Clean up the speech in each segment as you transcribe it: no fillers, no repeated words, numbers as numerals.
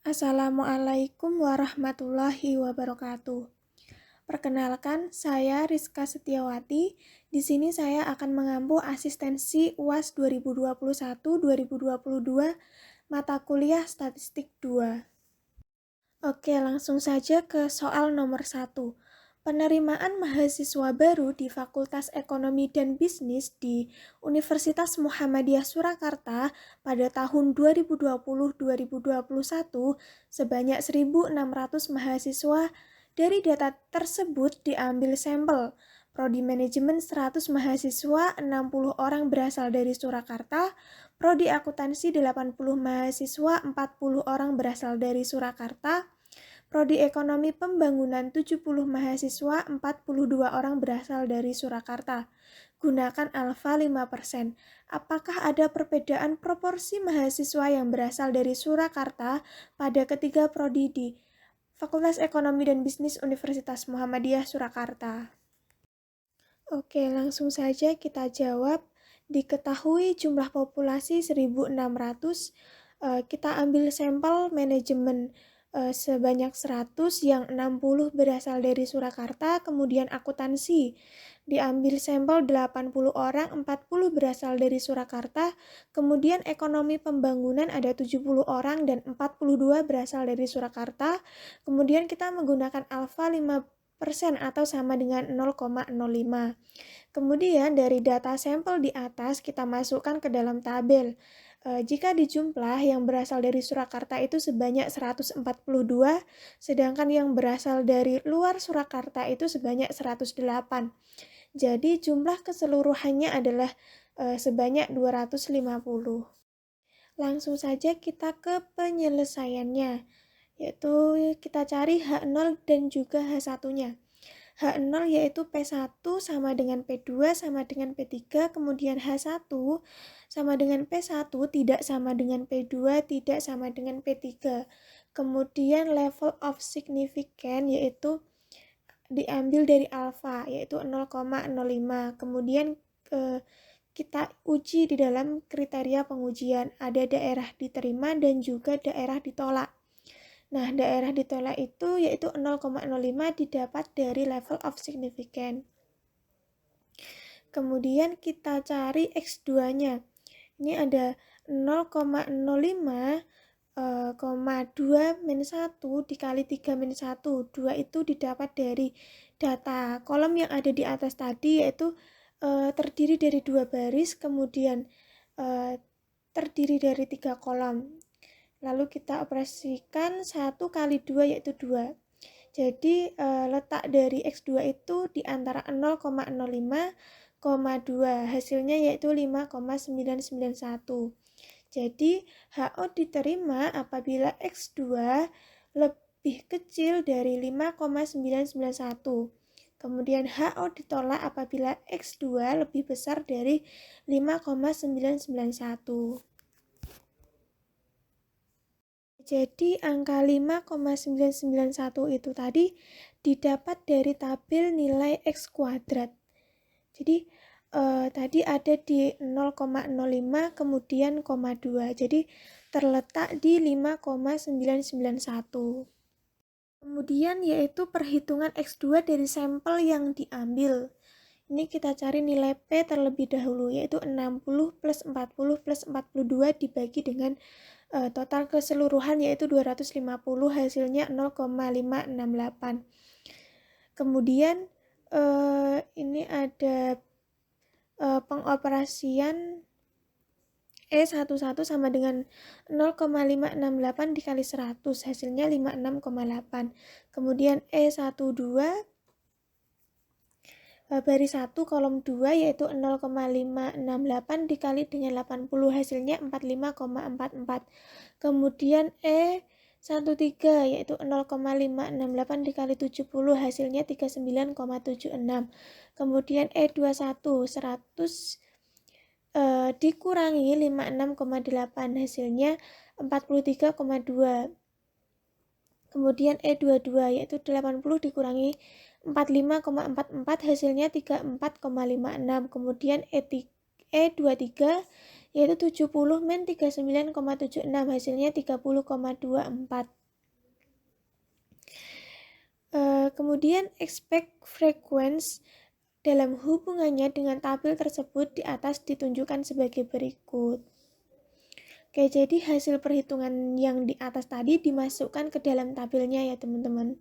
Assalamualaikum warahmatullahi wabarakatuh. Perkenalkan, saya Rizka Setiawati. Di sini saya akan mengampu asistensi UAS 2021-2022 mata kuliah Statistik 2. Oke, langsung saja ke soal nomor 1. Penerimaan mahasiswa baru di Fakultas Ekonomi dan Bisnis di Universitas Muhammadiyah Surakarta pada tahun 2020-2021 sebanyak 1.600 mahasiswa. Dari data tersebut diambil sampel. Prodi Manajemen 100 mahasiswa, 60 orang berasal dari Surakarta. Prodi Akuntansi 80 mahasiswa, 40 orang berasal dari Surakarta. Prodi Ekonomi Pembangunan 70 mahasiswa, 42 orang berasal dari Surakarta. Gunakan alfa 5%. Apakah ada perbedaan proporsi mahasiswa yang berasal dari Surakarta pada ketiga prodi di Fakultas Ekonomi dan Bisnis Universitas Muhammadiyah Surakarta? Oke, langsung saja kita jawab. Diketahui jumlah populasi 1.600, kita ambil sampel manajemen sebanyak 100 yang 60 berasal dari Surakarta, kemudian akuntansi diambil sampel 80 orang, 40 berasal dari Surakarta, kemudian ekonomi pembangunan ada 70 orang dan 42 berasal dari Surakarta, kemudian kita menggunakan alfa 5% atau sama dengan 0,05. Kemudian dari data sampel di atas kita masukkan ke dalam tabel. Jika dijumlah yang berasal dari Surakarta itu sebanyak 142, sedangkan yang berasal dari luar Surakarta itu sebanyak 108. Jadi jumlah keseluruhannya adalah sebanyak 250. Langsung saja kita ke penyelesaiannya, yaitu kita cari H0 dan juga H1-nya. H0 yaitu P1 sama dengan P2 sama dengan P3, kemudian H1 sama dengan P1 tidak sama dengan P2 tidak sama dengan P3. Kemudian level of significance yaitu diambil dari alfa yaitu 0,05. Kemudian kita uji di dalam kriteria pengujian, ada daerah diterima dan juga daerah ditolak. Nah, daerah ditolak itu yaitu 0,05 didapat dari level of significance. Kemudian kita cari X2-nya. Ini ada 0,05, 2 min 1 dikali 3 min 1. 2 itu didapat dari data kolom yang ada di atas tadi, yaitu terdiri dari 2 baris, kemudian terdiri dari 3 kolom. Lalu kita operasikan 1 kali 2 yaitu 2. Jadi letak dari X2 itu di antara 0,05,2. Hasilnya yaitu 5,991. Jadi HO diterima apabila X2 lebih kecil dari 5,991. Kemudian HO ditolak apabila X2 lebih besar dari 5,991. Jadi angka 5,991 itu tadi didapat dari tabel nilai X kuadrat. Jadi tadi ada di 0,05 kemudian 0,2. Jadi terletak di 5,991. Kemudian yaitu perhitungan X2 dari sampel yang diambil. Ini kita cari nilai P terlebih dahulu, yaitu 60 plus 40 plus 42 dibagi dengan total keseluruhan yaitu 250, hasilnya 0,568. Kemudian ini ada pengoperasian E11 sama dengan 0,568 dikali 100, hasilnya 56,8. Kemudian E12 baris 1 kolom 2 yaitu 0,568 dikali dengan 80, hasilnya 45,44. Kemudian E13 yaitu 0,568 dikali 70, hasilnya 39,76. Kemudian E21 100 dikurangi 56,8, hasilnya 43,2. Kemudian E22 yaitu 80 dikurangi 45,44, hasilnya 34,56. Kemudian E23 yaitu 70 min 39,76, hasilnya 30,24. Kemudian expect frequency dalam hubungannya dengan tabel tersebut di atas ditunjukkan sebagai berikut. Oke, jadi hasil perhitungan yang di atas tadi dimasukkan ke dalam tabelnya ya teman-teman.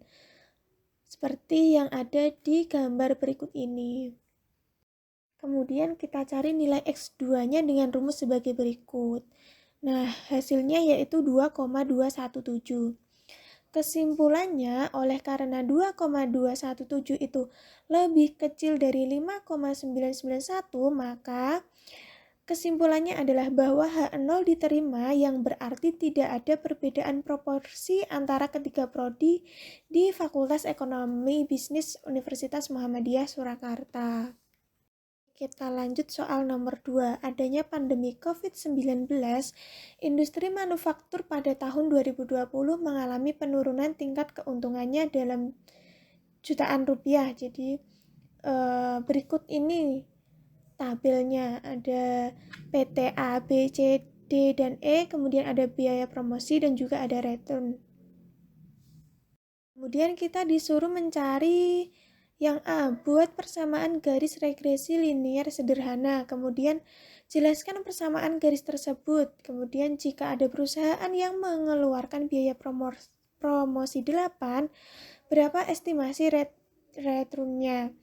Seperti yang ada di gambar berikut ini. Kemudian kita cari nilai X2-nya dengan rumus sebagai berikut. Nah, hasilnya yaitu 2,217. Kesimpulannya, oleh karena 2,217 itu lebih kecil dari 5,991, maka kesimpulannya adalah bahwa H0 diterima, yang berarti tidak ada perbedaan proporsi antara ketiga prodi di Fakultas Ekonomi Bisnis Universitas Muhammadiyah Surakarta. Kita lanjut soal nomor 2. Adanya pandemi COVID-19, industri manufaktur pada tahun 2020 mengalami penurunan tingkat keuntungannya dalam jutaan rupiah. Jadi berikut ini tabelnya, ada PT A, B, C, D, dan E, kemudian ada biaya promosi dan juga ada return. Kemudian kita disuruh mencari yang A, buat persamaan garis regresi linier sederhana, kemudian jelaskan persamaan garis tersebut. Kemudian jika ada perusahaan yang mengeluarkan biaya promosi 8, berapa estimasi returnnya?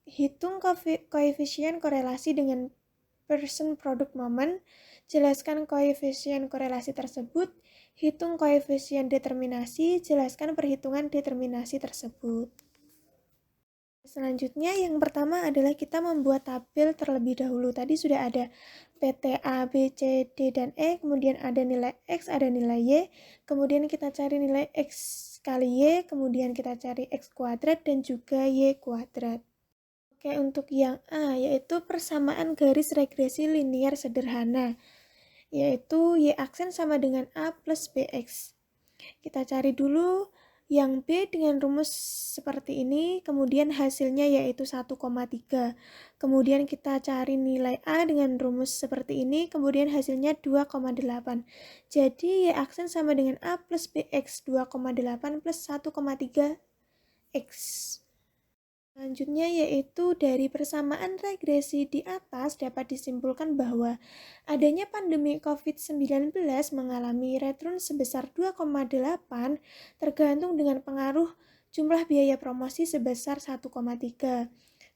Hitung koefisien korelasi dengan persen product moment, jelaskan koefisien korelasi tersebut, hitung koefisien determinasi, jelaskan perhitungan determinasi tersebut. Selanjutnya yang pertama adalah kita membuat tabel terlebih dahulu. Tadi sudah ada PT A, B, C, D, dan E, kemudian ada nilai X, ada nilai Y, kemudian kita cari nilai X kali Y, kemudian kita cari X kuadrat dan juga Y kuadrat. Oke, untuk yang A, yaitu persamaan garis regresi linier sederhana, yaitu Y aksen sama dengan A plus BX. Kita cari dulu yang B dengan rumus seperti ini, kemudian hasilnya yaitu 1,3. Kemudian kita cari nilai A dengan rumus seperti ini, kemudian hasilnya 2,8. Jadi Y aksen sama dengan A plus BX, 2,8 plus 1,3 X. Selanjutnya yaitu dari persamaan regresi di atas dapat disimpulkan bahwa adanya pandemi COVID-19 mengalami return sebesar 2,8 tergantung dengan pengaruh jumlah biaya promosi sebesar 1,3.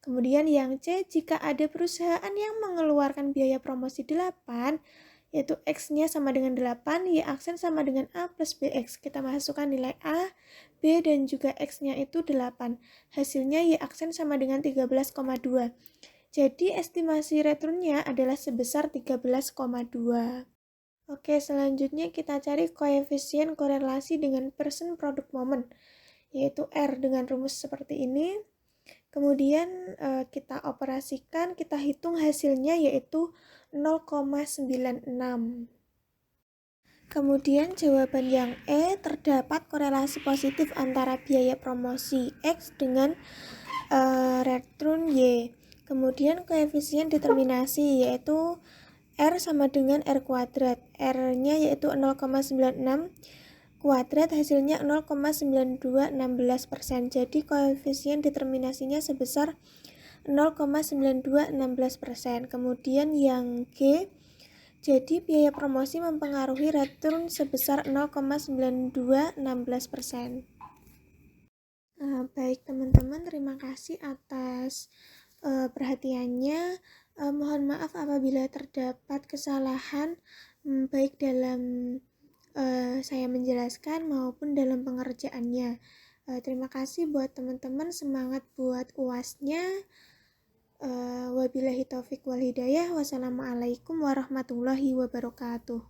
Kemudian yang C, jika ada perusahaan yang mengeluarkan biaya promosi 8, yaitu X-nya sama dengan 8, Y aksen sama dengan A plus BX. Kita masukkan nilai A, B, dan juga X-nya itu 8. Hasilnya Y aksen sama dengan 13,2. Jadi estimasi returnnya adalah sebesar 13,2. Oke, selanjutnya kita cari koefisien korelasi dengan persen product moment, yaitu R dengan rumus seperti ini. Kemudian kita operasikan, kita hitung hasilnya yaitu 0,96. Kemudian jawaban yang E, terdapat korelasi positif antara biaya promosi X dengan return Y. Kemudian koefisien determinasi yaitu R sama dengan R kuadrat. R-nya yaitu 0,96 kuadrat, hasilnya 0,9216%. Jadi koefisien determinasinya sebesar 0,9216%. Kemudian yang G, jadi biaya promosi mempengaruhi return sebesar 0,9216%. Baik teman-teman, terima kasih atas perhatiannya. Mohon maaf apabila terdapat kesalahan baik dalam saya menjelaskan maupun dalam pengerjaannya. Terima kasih buat teman-teman, semangat buat UAS-nya. Wabillahi taufiq wal hidayah. Wassalamualaikum warahmatullahi wabarakatuh.